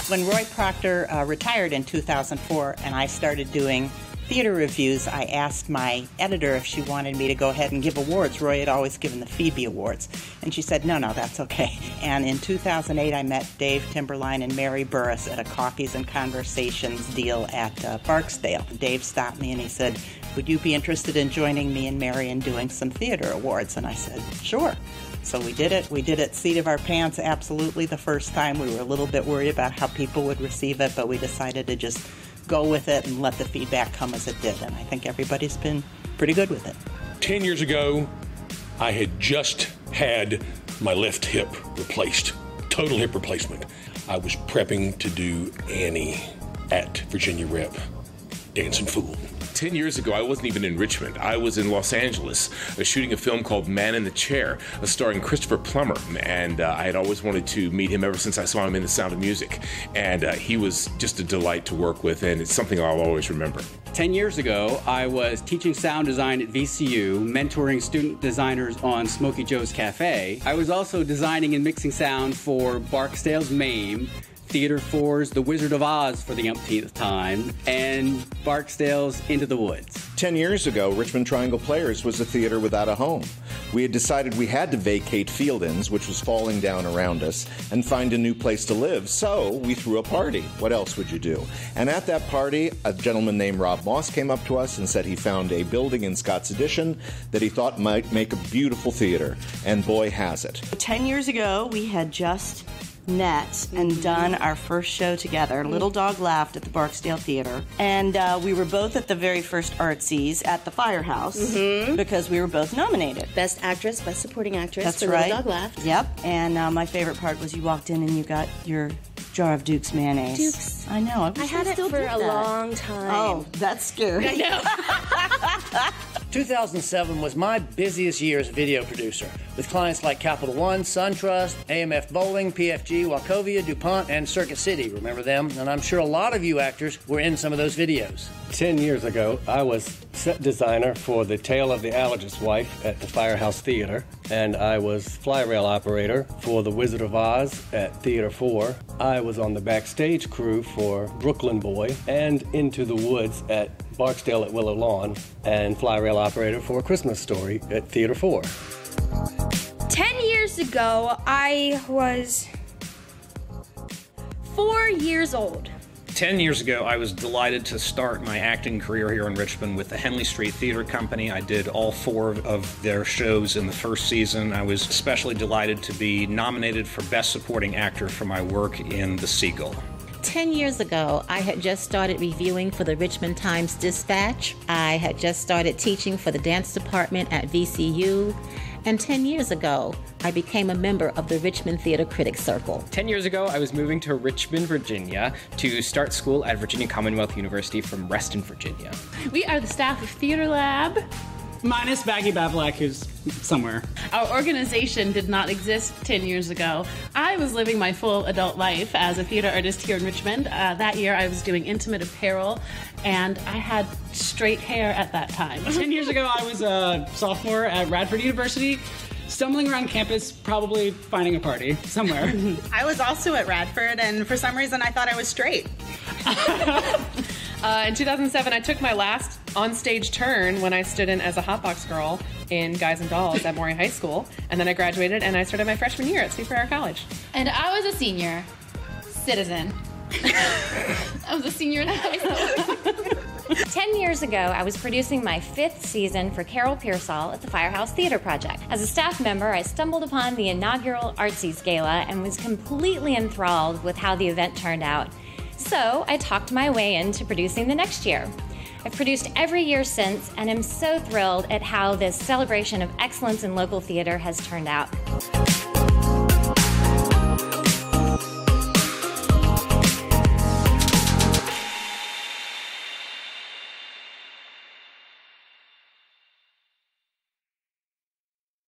When Roy Proctor retired in 2004 and I started doing theater reviews, I asked my editor if she wanted me to go ahead and give awards. Roy had always given the Phoebe Awards. And she said, no, that's okay. And in 2008, I met Dave Timberline and Mary Burris at a Coffees and Conversations deal at Barksdale. Dave stopped me and he said, would you be interested in joining me and Mary in doing some theater awards? And I said, sure. So we did it. We did it seat of our pants, absolutely, the first time. We were a little bit worried about how people would receive it, but we decided to just go with it and let the feedback come as it did. And I think everybody's been pretty good with it. 10 years ago, I had just had my left hip replaced, total hip replacement. I was prepping to do Annie at Virginia Rep, Dancing Fool. 10 years ago, I wasn't even in Richmond. I was in Los Angeles shooting a film called Man in the Chair, starring Christopher Plummer. And I had always wanted to meet him ever since I saw him in The Sound of Music. And he was just a delight to work with, and it's something I'll always remember. 10 years ago, I was teaching sound design at VCU, mentoring student designers on Smokey Joe's Cafe. I was also designing and mixing sound for Barksdale's MAME, Theater 4's The Wizard of Oz for the umpteenth time, and Barksdale's Into the Woods. 10 years ago, Richmond Triangle Players was a theater without a home. We had decided we had to vacate Field Inns, which was falling down around us, and find a new place to live, so we threw a party. What else would you do? And at that party, a gentleman named Rob Moss came up to us and said he found a building in Scott's Addition that he thought might make a beautiful theater, and boy has it. 10 years ago, we had just met and done our first show together. Little Dog Laughed at the Barksdale Theater. And we were both at the very first Artsies at the Firehouse because we were both nominated. Best Actress, Best Supporting Actress. That's for right. Little Dog Laughed. Yep. And my favorite part was you walked in and you got your jar of Duke's mayonnaise. Duke's. I know. I had it for a long time. Oh, that's scary. I know. 2007 was my busiest year as a video producer, with clients like Capital One, SunTrust, AMF Bowling, PFG, Wachovia, DuPont, and Circuit City. Remember them? And I'm sure a lot of you actors were in some of those videos. 10 years ago, I was set designer for The Tale of the Allergist's Wife at the Firehouse Theater, and I was fly rail operator for The Wizard of Oz at Theater 4. I was on the backstage crew for Brooklyn Boy and Into the Woods at Barksdale at Willow Lawn, and fly rail operator for A Christmas Story at Theater 4. 10 years ago, I was 4 years old. 10 years ago, I was delighted to start my acting career here in Richmond with the Henley Street Theater Company. I did all 4 of their shows in the first season. I was especially delighted to be nominated for Best Supporting Actor for my work in The Seagull. 10 years ago, I had just started reviewing for the Richmond Times-Dispatch. I had just started teaching for the dance department at VCU. And 10 years ago, I became a member of the Richmond Theater Critics Circle. 10 years ago, I was moving to Richmond, Virginia to start school at Virginia Commonwealth University from Reston, Virginia. We are the staff of Theater Lab. Minus Baggy Bavlak, who's somewhere. Our organization did not exist 10 years ago. I was living my full adult life as a theater artist here in Richmond. That year I was doing intimate apparel, and I had straight hair at that time. 10 years ago, I was a sophomore at Radford University, stumbling around campus, probably finding a party somewhere. I was also at Radford, and for some reason I thought I was straight. In 2007, I took my last on-stage turn when I stood in as a hotbox girl in Guys and Dolls at Maury High School. And then I graduated, and I started my freshman year at Sweetbriar College. And I was a senior citizen. I was a senior in high school. 10 years ago, I was producing my 5th season for Carol Pearsall at the Firehouse Theater Project. As a staff member, I stumbled upon the inaugural Artsies Gala and was completely enthralled with how the event turned out. So I talked my way into producing the next year. I've produced every year since and am so thrilled at how this celebration of excellence in local theater has turned out.